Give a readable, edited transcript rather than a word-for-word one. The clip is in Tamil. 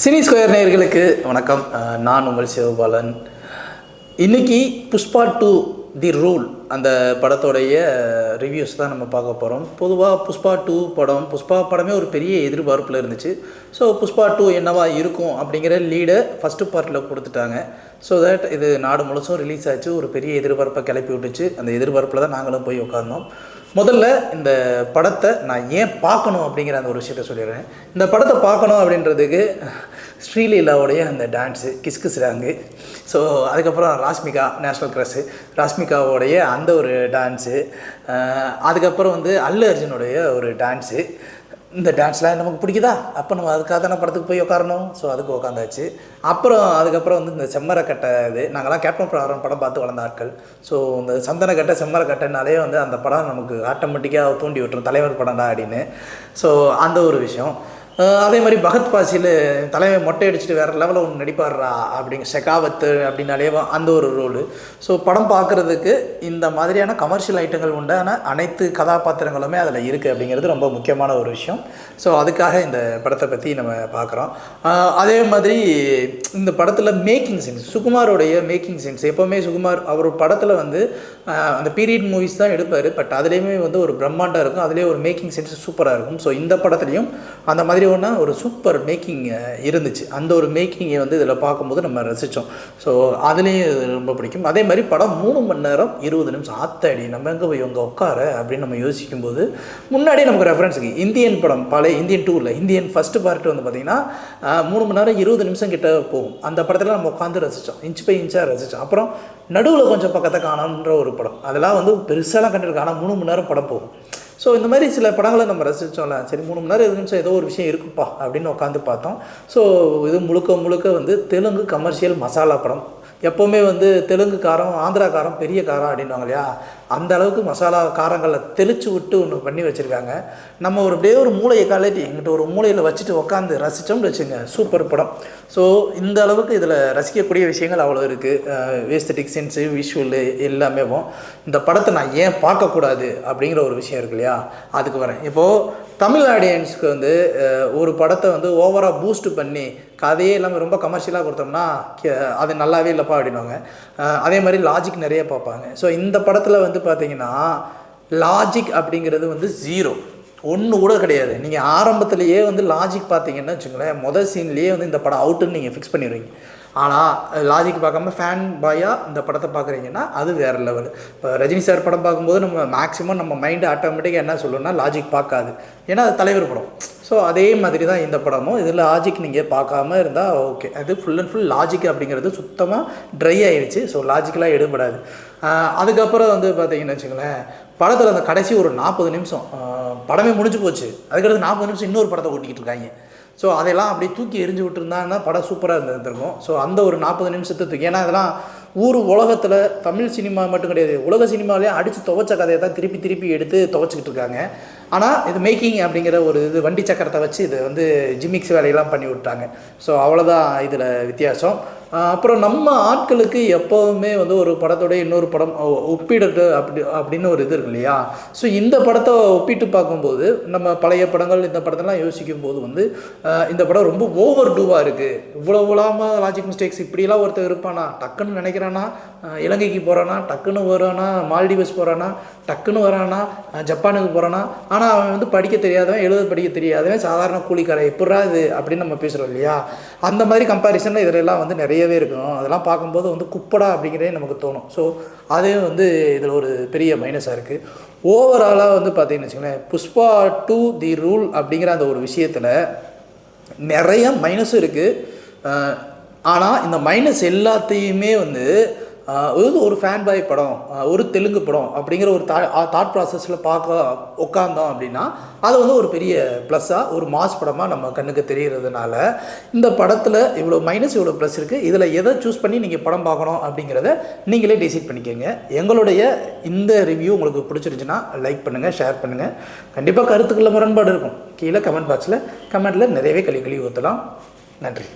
சினி ஸ்கொயர் நேயர்களுக்கு வணக்கம். நான் உங்கள் சிவபாலன். இன்றைக்கி புஷ்பா 2 தி ரூல் அந்த படத்தோடைய ரிவ்யூஸ் தான் நம்ம பார்க்க போகிறோம். பொதுவாக புஷ்பா 2 படம், புஷ்பா படமே ஒரு பெரிய எதிர்பார்ப்பில் இருந்துச்சு. ஸோ புஷ்பா 2 என்னவா இருக்கும் அப்படிங்கிற லீடை ஃபஸ்ட்டு பார்ட்டில் கொடுத்துட்டாங்க. ஸோ தட் இது நாடு முழுசும் ரிலீஸ் ஆச்சு. ஒரு பெரிய எதிர்பார்ப்பை கிளப்பி விட்டுச்சு. அந்த எதிர்பார்ப்பில் தான் நாங்களும் போய் உட்கார்ந்தோம். முதல்ல இந்த படத்தை நான் ஏன் பார்க்கணும் அப்படிங்கிற அந்த ஒரு விஷயத்த சொல்லிடுறேன். இந்த படத்தை பார்க்கணும் அப்படின்றதுக்கு ஸ்ரீலீலாவுடைய அந்த டான்ஸு, கிஸ்கிஸ்றாங்க. ஸோ அதுக்கப்புறம் ராஷ்மிகா, நேஷ்னல் க்ரஷ்ஷு, ராஷ்மிகாவோடைய அந்த ஒரு டான்ஸு, அதுக்கப்புறம் அல்லு அர்ஜுனுடைய ஒரு டான்ஸு. இந்த டான்ஸ்லாம் நமக்கு பிடிக்குதா? அப்போ நம்ம அதுக்காக தானே படத்துக்கு போய் உட்காரணும். ஸோ அதுக்கு உட்காந்தாச்சு. அதுக்கப்புறம் இந்த செம்மரக்கட்டை, இது நாங்கள்லாம் கேப்டன் ப்ராரம் படம் பார்த்து வளர்ந்த ஆட்கள். ஸோ இந்த சந்தனக்கட்டை செம்மரக்கட்டைனாலே அந்த படம் நமக்கு ஆட்டோமேட்டிக்காக தூண்டி விட்டுரும், தலைவர் படம்டா அப்படின்னு. ஸோ அந்த ஒரு விஷயம். அதே மாதிரி பகத் பாசில் தலைமை மொட்டை அடிச்சுட்டு வேறு லெவலில் ஒன்று நடிப்பாடுறா அப்படிங்க, ஷெகாவத்து அப்படின்னாலே அந்த ஒரு ரோலு. ஸோ படம் பார்க்குறதுக்கு இந்த மாதிரியான கமர்ஷியல் ஐட்டங்கள் உண்டான அனைத்து கதாபாத்திரங்களுமே அதில் இருக்குது அப்படிங்கிறது ரொம்ப முக்கியமான ஒரு விஷயம். ஸோ அதுக்காக இந்த படத்தை பற்றி நம்ம பார்க்குறோம். அதே மாதிரி இந்த படத்தில் மேக்கிங் சென்ஸ், சுகுமாரோடைய மேக்கிங் சென்ஸ், எப்போவுமே சுகுமார் அவர் படத்தில் அந்த பீரியட் மூவிஸ் தான் எடுப்பார். பட் அதுலேயுமே ஒரு பிரம்மாண்டம் இருக்கும். அதுலேயே ஒரு மேக்கிங் சென்ஸ் சூப்பராக இருக்கும். ஸோ இந்த படத்துலையும் அந்த மாதிரி ஒரு சூப்பர் மேக்கிங் இருந்துச்சு. அந்த ஒரு மேக்கிங்கை இதில் பார்க்கும்போது நம்ம ரசித்தோம். ஸோ அதுலேயும் ரொம்ப பிடிக்கும். அதே மாதிரி படம் 3 மணி நேரம் 20 நிமிஷம். ஆத்தாடி, நம்ம எங்கே போய் உங்கள் உட்கார அப்படின்னு நம்ம யோசிக்கும்போது முன்னாடியே நமக்கு ரெஃபரன்ஸுக்கு இந்தியன் படம், பழைய இந்தியன் 2 இல்லை, இந்தியன் ஃபஸ்ட்டு பார்ட் பார்த்திங்கன்னா 3 மணி நேரம் 20 நிமிஷம் கிட்ட போகும். அந்த படத்தில் நம்ம உட்காந்து ரசித்தோம், இன்ச் பை இன்ச்சாக ரசித்தோம். அப்புறம் நடுவில் கொஞ்சம் பக்கத்தை காணோன்ற ஒரு படம், அதெல்லாம் பெருசாலாம் கண்டிருக்கோம். ஆனால் 3 மணி நேரம் படம் போகும். ஸோ இந்த மாதிரி சில படங்களை நம்ம ரசித்தோம்ல, சரி 3 மணி நேரம் 20 நிமிஷம் ஏதோ ஒரு விஷயம் இருக்குப்பா அப்படின்னு உட்காந்து பார்த்தோம். ஸோ இது முழுக்க தெலுங்கு கமர்ஷியல் மசாலா படம். எப்போவுமே தெலுங்கு காரம், ஆந்திரா காரம் பெரிய காரம் அப்படின்வாங்க இல்லையா, அந்த அளவுக்கு மசாலா காரங்களை தெளித்து விட்டு ஒன்று பண்ணி வச்சுருக்காங்க. நம்ம அப்படியே ஒரு மூளையை காலேட்டி எங்கிட்ட ஒரு மூளையில் வச்சுட்டு உட்காந்து ரசித்தோம்னு வச்சுங்க, சூப்பர் படம். ஸோ இந்த அளவுக்கு இதில் ரசிக்கக்கூடிய விஷயங்கள் அவ்வளோ இருக்குது. எஸ்தெட்டிக் சென்ஸு, விஷுவலு எல்லாமே. இந்த படத்தை நான் ஏன் பார்க்கக்கூடாது அப்படிங்கிற ஒரு விஷயம் இருக்கு இல்லையா, அதுக்கு வரேன். இப்போது தமிழ் ஆடியன்ஸுக்கு ஒரு படத்தை ஓவராக பூஸ்ட் பண்ணி கதையே இல்லாமல் ரொம்ப கமர்ஷியலாக கொடுத்தோம்னா அது நல்லாவே இல்லைப்பா அப்படின்வாங்க. அதே மாதிரி லாஜிக் நிறைய பார்ப்பாங்க. ஸோ இந்த படத்தில் பார்த்தீங்கன்னா லாஜிக் அப்படிங்கிறது 0, ஒன்று கூட கிடையாது. நீங்கள் ஆரம்பத்துலேயே லாஜிக் பார்த்தீங்கன்னா வச்சுங்களேன், மொதல் சீன்லேயே இந்த படம் அவுட்டுன்னு நீங்கள் ஃபிக்ஸ் பண்ணிடுவீங்க. ஆனால் லாஜிக் பார்க்காம ஃபேன் பாயாக இந்த படத்தை பார்க்குறீங்கன்னா அது வேறு லெவல். இப்போ ரஜினி சார் படம் பார்க்கும்போது நம்ம மேக்ஸிமம் நம்ம மைண்டு ஆட்டோமேட்டிக்காக என்ன சொல்லணும்னா லாஜிக் பார்க்காது, ஏன்னா அது தலைவர் படம். ஸோ அதே மாதிரி தான் இந்த படமும். இதில் லாஜிக் நீங்கள் பார்க்காம இருந்தால் ஓகே. அது ஃபுல் அண்ட் ஃபுல் லாஜிக் அப்படிங்கிறது சுத்தமாக ட்ரை ஆகிடுச்சு. ஸோ லாஜிக்கெலாம் எடுபடாது. அதுக்கப்புறம் பார்த்தீங்கன்னு வச்சுங்களேன், படத்தில் அந்த கடைசி ஒரு 40 நிமிஷம் படமே முடிஞ்சு போச்சு. அதுக்கடுத்து 40 நிமிஷம் இன்னொரு படத்தை ஓட்டிக்கிட்டு இருக்காங்க. ஸோ அதெல்லாம் அப்படியே தூக்கி எரிஞ்சு விட்டுருந்தாங்கன்னா படம் சூப்பராக இருந்திருக்கும். ஸோ அந்த ஒரு 40 நிமிஷத்தை தூக்கி, ஏன்னா இதெல்லாம் உலகத்தில் தமிழ் சினிமா மட்டும் கிடையாது, உலக சினிமாவிலே அடித்து துவைச்ச கதையை தான் திருப்பி எடுத்து துவைச்சிக்கிட்டு இருக்காங்க. ஆனால் இது மேக்கிங் அப்படிங்கிற ஒரு வண்டி சக்கரத்தை வச்சு இது ஜிமிக்ஸ் வேலையெல்லாம் பண்ணி விட்டாங்க. ஸோ அவ்வளோதான் இதில் வித்தியாசம். அப்புறம் நம்ம ஆட்களுக்கு எப்போவுமே ஒரு படத்தோடைய இன்னொரு படம் ஒப்பிடுறது அப்படின்னு ஒரு இது இருக்கு இல்லையா. ஸோ இந்த படத்தை ஒப்பிட்டு பார்க்கும்போது நம்ம பழைய படங்கள் இந்த படத்தெல்லாம் யோசிக்கும் போது இந்த படம் ரொம்ப ஓவர் டூவாக இருக்குது. இவ்வளோலாமா லாஜிக் மிஸ்டேக்ஸ், இப்படிலாம் ஒருத்தர் இருப்பானா, டக்குன்னு நினைக்கிறானா இலங்கைக்கு போகிறானா, டக்குன்னு வரானா மால்டிவ்ஸ் போகிறானா, டக்குன்னு வரானா ஜப்பானுக்கு போகிறானா, ஆனால் அவன் படிக்க தெரியாதவன், எழுத படிக்க தெரியாதவன், சாதாரண கூலிக்காரை எப்படா இது அப்படின்னு நம்ம பேசுகிறோம் இல்லையா. அந்த மாதிரி கம்பேரிசனில் இதிலெல்லாம் நிறையவே இருக்கணும். அதெல்லாம் பார்க்கும்போது குப்படா அப்படிங்கிறதே நமக்கு தோணும். ஸோ அதே இதில் ஒரு பெரிய மைனஸாக இருக்குது. ஓவராலாக பார்த்தீங்கன்னு வச்சுக்கோங்களேன், புஷ்பா 2 தி ரூல் அப்படிங்கிற அந்த ஒரு விஷயத்தில் நிறைய மைனஸும் இருக்குது. ஆனால் இந்த மைனஸ் எல்லாத்தையுமே ஒரு ஃபேன் பாய் படம், ஒரு தெலுங்கு படம் அப்படிங்கிற ஒரு தாட் ப்ராசஸில் பார்க்க உட்காந்தோம் அப்படின்னா அது ஒரு பெரிய ப்ளஸ்ஸாக, ஒரு மாஸ் படமாக நம்ம கண்ணுக்கு தெரிகிறதுனால இந்த படத்தில் இவ்வளோ மைனஸ் இவ்வளோ ப்ளஸ் இருக்குது. இதில் எதை சூஸ் பண்ணி நீங்கள் படம் பார்க்கணும் அப்படிங்கிறத நீங்களே டிசைட் பண்ணிக்கோங்க. எங்களுடைய இந்த ரிவ்யூ உங்களுக்கு பிடிச்சிருந்துச்சுன்னா லைக் பண்ணுங்கள், ஷேர் பண்ணுங்கள். கண்டிப்பாக கருத்துக்களில் முரண்பாடு இருக்கும், கீழே கமெண்ட் பாக்ஸில் கமெண்ட்டில் நிறையவே கழுவி ஊற்றலாம். நன்றி.